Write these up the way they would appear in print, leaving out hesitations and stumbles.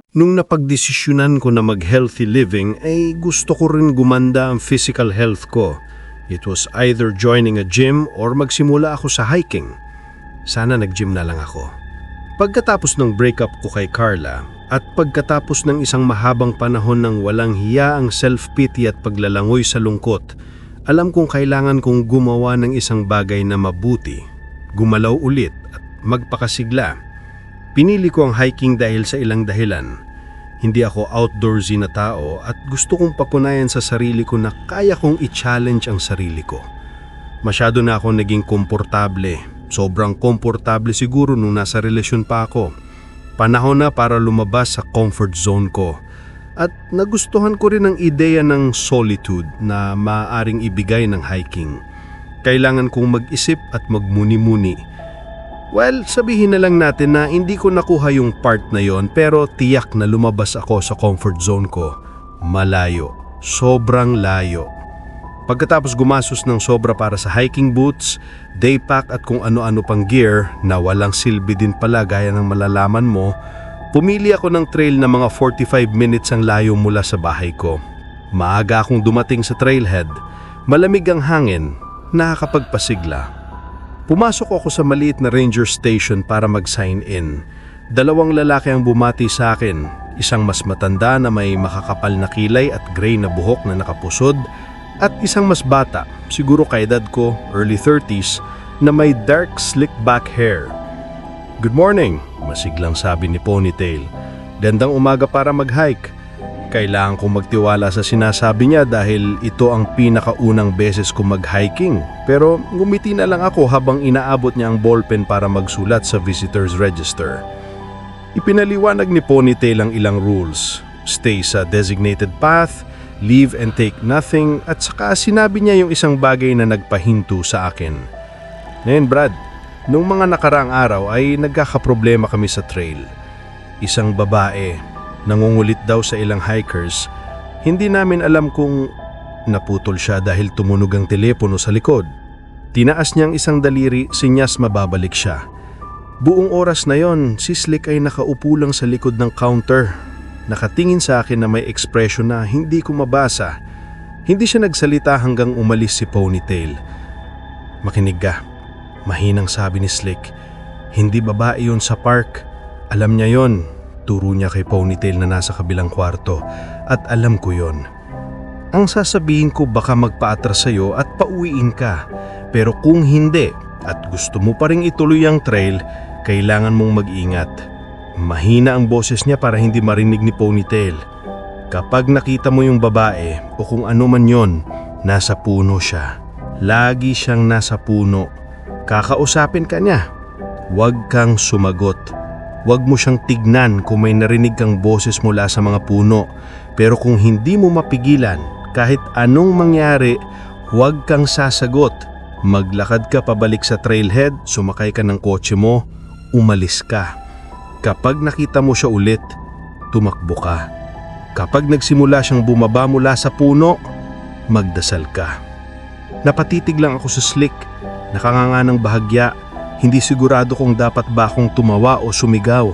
Nung napagdesisyonan ko na mag-healthy living, ay gusto ko rin gumanda ang physical health ko. It was either joining a gym or magsimula ako sa hiking. Sana nag-gym na lang ako. Pagkatapos ng breakup ko kay Carla at pagkatapos ng isang mahabang panahon ng walang hiya ang self-pity at paglalangoy sa lungkot, alam kong kailangan kong gumawa ng isang bagay na mabuti, gumalaw ulit at magpakasigla. Pinili ko ang hiking dahil sa ilang dahilan. Hindi ako outdoorsy na tao at gusto kong patunayan sa sarili ko na kaya kong i-challenge ang sarili ko. Masyado na ako naging komportable. Sobrang komportable siguro nung nasa relasyon pa ako. Panahon na para lumabas sa comfort zone ko. At nagustuhan ko rin ang ideya ng solitude na maaaring ibigay ng hiking. Kailangan kong mag-isip at magmuni-muni. Well, sabihin na lang natin na hindi ko nakuha yung part na yon, pero tiyak na lumabas ako sa comfort zone ko. Malayo. Sobrang layo. Pagkatapos gumastos ng sobra para sa hiking boots, day pack at kung ano-ano pang gear na walang silbi din pala gaya ng malalaman mo, pumili ako ng trail na mga 45 minutes ang layo mula sa bahay ko. Maaga akong dumating sa trailhead. Malamig ang hangin, nakakapagpasigla. Pumasok ako sa maliit na ranger station para mag-sign in. Dalawang lalaki ang bumati sa akin. Isang mas matanda na may makakapal na kilay at gray na buhok na nakapusod, at isang mas bata, siguro kaedad ko, early 30s, na may dark slick back hair. "Good morning," masiglang sabi ni Ponytail. "Gandang umaga para mag-hike." Kailangan kong magtiwala sa sinasabi niya dahil ito ang pinakaunang beses ko mag-hiking. Pero ngumiti na lang ako habang inaabot niya ang ballpen para magsulat sa visitor's register. Ipinaliwanag ni Ponytail ang ilang rules. Stay sa designated path, leave and take nothing, at saka sinabi niya yung isang bagay na nagpahinto sa akin. Ngayon Brad, nung mga nakaraang araw ay nagkakaproblema kami sa trail. Isang babae, nangungulit daw sa ilang hikers. Hindi namin alam kung naputol siya dahil tumunog ang telepono sa likod. Tinaas niyang isang daliri, sinyas mababalik siya. Buong oras na yon, si Slick ay nakaupo lang sa likod ng counter. Nakatingin sa akin na may ekspresyon na hindi ko mabasa. Hindi siya nagsalita hanggang umalis si Ponytail. "Makinig ka," mahinang sabi ni Slick. "Hindi babae yon sa park. Alam niya yon." Turo niya kay Ponytail na nasa kabilang kwarto, at alam ko yon. "Ang sasabihin ko baka magpaatras sa'yo at pauwiin ka. Pero kung hindi at gusto mo pa ring ituloy ang trail, kailangan mong mag-ingat." Mahina ang boses niya para hindi marinig ni Ponytail. "Kapag nakita mo yung babae o kung ano man yon, nasa puno siya. Lagi siyang nasa puno. Kakausapin ka niya. Huwag kang sumagot. Huwag mo siyang tignan kung may narinig kang boses mula sa mga puno. Pero kung hindi mo mapigilan, kahit anong mangyari, huwag kang sasagot. Maglakad ka pabalik sa trailhead, sumakay ka ng kotse mo, umalis ka. Kapag nakita mo siya ulit, tumakbo ka. Kapag nagsimula siyang bumaba mula sa puno, magdasal ka." Napatitig lang ako sa Slick, nakanganga ng bahagya. Hindi sigurado kung dapat ba akong tumawa o sumigaw.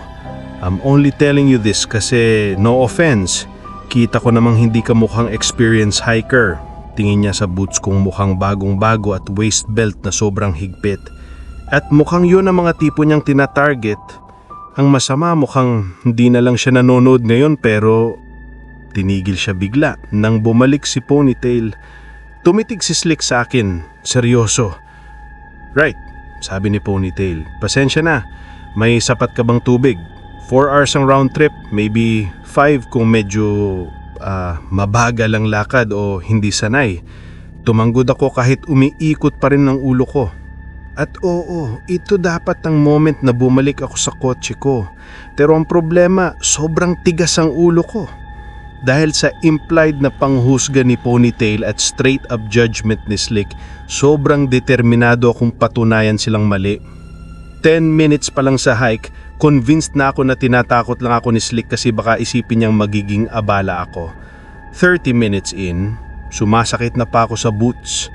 "I'm only telling you this kasi no offense. Kita ko namang hindi ka mukhang experienced hiker." Tingin niya sa boots kong mukhang bagong-bago at waist belt na sobrang higpit. At mukhang yun ang mga tipo niyang tinatarget. Ang masama, mukhang hindi na lang siya nanonood ngayon, pero tinigil siya bigla nang bumalik si Ponytail. Tumitig si Slick sa akin, seryoso. "Right," sabi ni Ponytail. "Pasensya na, may sapat ka bang tubig? 4 hours ang round trip, maybe 5 kung medyo mabagal ang lakad o hindi sanay." Tumanggod ako kahit umiikot pa rin ang ulo ko. At oo, ito dapat ang moment na bumalik ako sa kotse ko. Pero ang problema, sobrang tigas ang ulo ko. Dahil sa implied na panghusga ni Ponytail at straight up judgment ni Slick, sobrang determinado akong patunayan silang mali. 10 minutes pa lang sa hike, convinced na ako na tinatakot lang ako ni Slick kasi baka isipin niyang magiging abala ako. 30 minutes in, sumasakit na pa ako sa boots.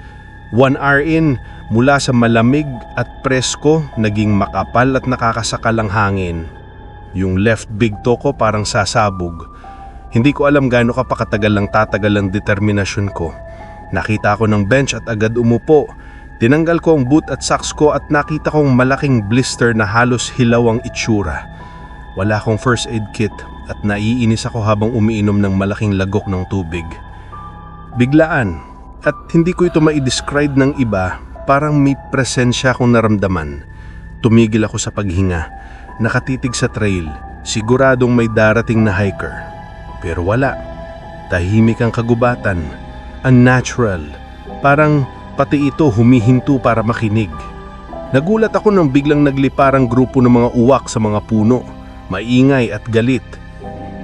1 hour in, mula sa malamig at presko, naging makapal at nakakasakal ang hangin. Yung left big toe ko parang sasabog. Hindi ko alam gaano kapakatagal lang tatagal ang determinasyon ko. Nakita ko ng bench at agad umupo. Tinanggal ko ang boot at socks ko at nakita kong malaking blister na halos hilaw ang itsura. Wala akong first aid kit at naiinis ako habang umiinom ng malaking lagok ng tubig. Biglaan, at hindi ko ito ma-describe ng iba, parang may presensya akong naramdaman. Tumigil ako sa paghinga, nakatitig sa trail, siguradong may darating na hiker. Pero wala, tahimik ang kagubatan, unnatural, parang pati ito humihinto para makinig. Nagulat ako nang biglang nagliparang grupo ng mga uwak sa mga puno, maingay at galit.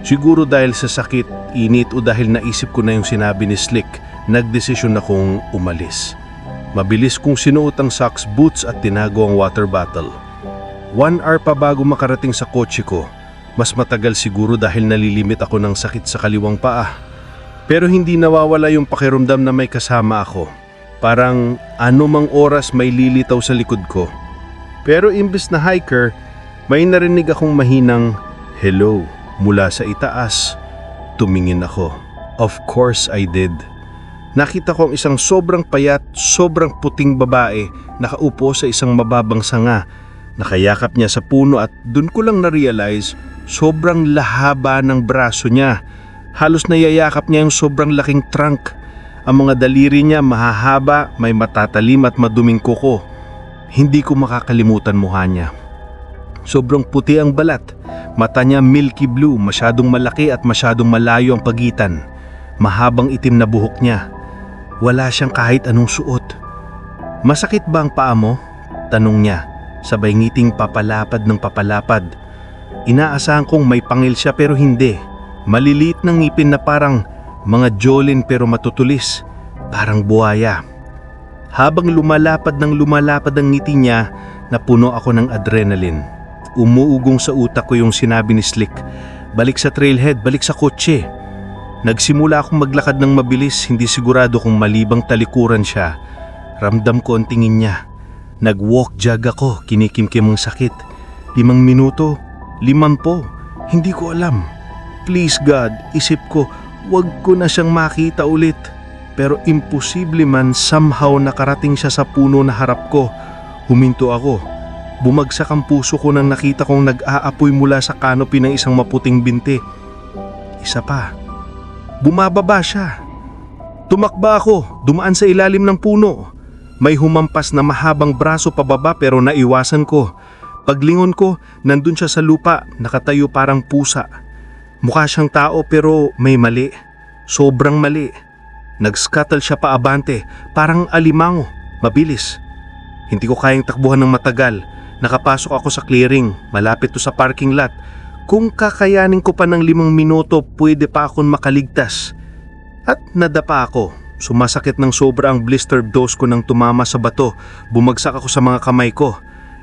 Siguro dahil sa sakit, init o dahil naisip ko na yung sinabi ni Slick, nagdesisyon akong umalis. Mabilis kong sinuot ang socks, boots at tinago ang water bottle. 1 hour pa bago makarating sa kotse ko. Mas matagal siguro dahil nalilimit ako ng sakit sa kaliwang paa. Pero hindi nawawala yung pakiramdam na may kasama ako. Parang anumang oras may lilitaw sa likod ko. Pero imbes na hiker, may narinig akong mahinang hello mula sa itaas. Tumingin ako. Of course I did. Nakita ko ang isang sobrang payat, sobrang puting babae nakaupo sa isang mababang sanga. Nakayakap niya sa puno at dun ko lang na-realize sobrang lahaba ng braso niya. Halos nayayakap niya yung sobrang laking trunk. Ang mga daliri niya mahahaba, may matatalim at maduming kuko. Hindi ko makakalimutan mukha niya. Sobrang puti ang balat. Mata niya milky blue, masyadong malaki at masyadong malayo ang pagitan. Mahabang itim na buhok niya. Wala siyang kahit anong suot. Masakit ba ang paa mo? Tanong niya, sabay ngiting papalapad ng papalapad. Inaasahan kong may pangil siya pero hindi. Maliliit na ngipin na parang mga jolin pero matutulis, parang buhaya. Habang lumalapad ang ngiti niya, napuno ako ng adrenaline. Umuugong sa utak ko yung sinabi ni Slick, balik sa trailhead, balik sa kotse. Nagsimula akong maglakad ng mabilis, hindi sigurado kung malibang talikuran siya. Ramdam ko ang tingin niya. Nag-walk jog ako, kinikimkim ang sakit. 5 minuto, 50, hindi ko alam. Please God, isip ko, wag ko na siyang makita ulit. Pero imposible man, somehow nakarating siya sa puno na harap ko. Huminto ako. Bumagsak ang puso ko nang nakita kong nag-aapoy mula sa canopy ng isang maputing binti. Isa pa. Bumababa siya. Tumakba ako, dumaan sa ilalim ng puno. May humampas na mahabang braso pababa pero naiwasan ko. Paglingon ko, nandun siya sa lupa, nakatayo parang pusa. Mukha siyang tao pero may mali. Sobrang mali. Nag-scuttle siya paabante, parang alimango, mabilis. Hindi ko kayang takbuhan ng matagal. Nakapasok ako sa clearing, malapit to sa parking lot. Kung kakayanin ko pa ng 5 minuto, pwede pa akong makaligtas. At nadapa ako. Sumasakit ng sobra ang blister dose ko nang tumama sa bato. Bumagsak ako sa mga kamay ko.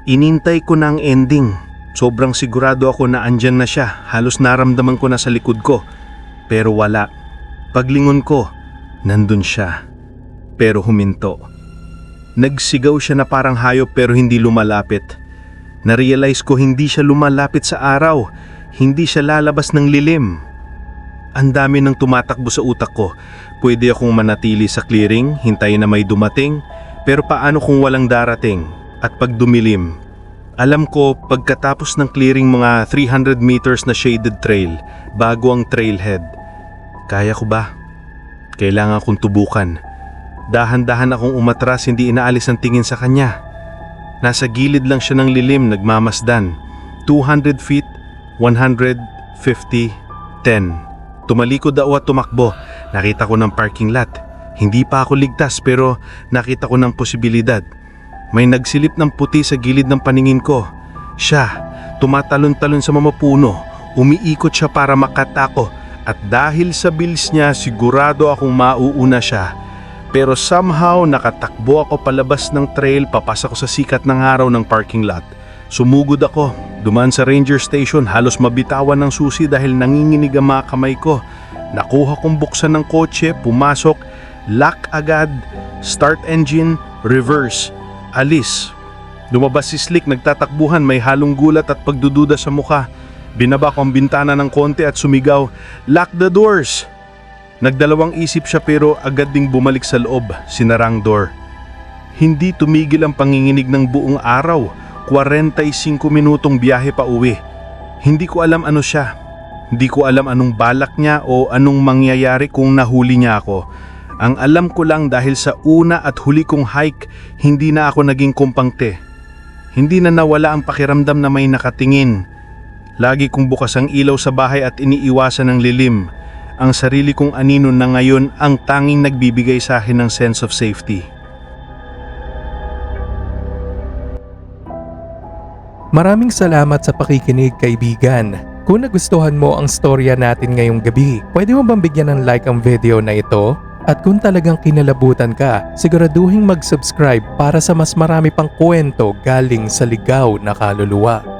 Inintay ko na ang ending. Sobrang sigurado ako na andyan na siya. Halos naramdaman ko na sa likod ko. Pero wala. Paglingon ko, nandun siya. Pero huminto. Nagsigaw siya na parang hayop pero hindi lumalapit. Narealize ko hindi siya lumalapit sa araw. Hindi siya lalabas ng lilim. Ang dami nang tumatakbo sa utak ko. Pwede akong manatili sa clearing, hintayin na may dumating. Pero paano kung walang darating? At pag dumilim? Alam ko pagkatapos ng clearing mga 300 meters na shaded trail, bago ang trailhead. Kaya ko ba? Kailangan kong tubukan. Dahan-dahan akong umatras, hindi inaalis ang tingin sa kanya. Nasa gilid lang siya ng lilim, nagmamasdan. 200 feet, 150, 10. Tumalikod ako at tumakbo. Nakita ko ng parking lot. Hindi pa ako ligtas pero nakita ko ng posibilidad. May nagsilip ng puti sa gilid ng paningin ko. Siya, tumatalon-talon sa mga puno. Umiikot siya para makatako. At dahil sa bilis niya, sigurado akong mauuna siya. Pero somehow nakatakbo ako palabas ng trail, papasok ko sa sikat ng araw ng parking lot. Sumugod ako, dumaan sa ranger station, halos mabitawan ng susi dahil nanginginig ang mga kamay ko. Nakuha kong buksan ng kotse, pumasok, lock agad, start engine, reverse, alis. Lumabas si Slick, nagtatakbuhan, may halong gulat at pagdududa sa mukha. Binaba ko ang bintana ng konti at sumigaw, "Lock the doors!" Nagdalawang isip siya pero agad ding bumalik sa loob, sinarang door. Hindi tumigil ang panginginig ng buong araw, 45 minutong biyahe pa uwi. Hindi ko alam ano siya. Hindi ko alam anong balak niya o anong mangyayari kung nahuli niya ako. Ang alam ko lang dahil sa una at huli kong hike, hindi na ako naging kumpangte. Hindi na nawala ang pakiramdam na may nakatingin. Lagi kong bukas ang ilaw sa bahay at iniiwasan ng lilim. Ang sarili kong anino na ngayon ang tanging nagbibigay sa akin ng sense of safety. Maraming salamat sa pakikinig, kaibigan. Kung nagustuhan mo ang storya natin ngayong gabi, pwede mo bang bigyan ng like ang video na ito? At kung talagang kinalabutan ka, siguraduhin mag-subscribe para sa mas marami pang kwento galing sa ligaw na kaluluwa.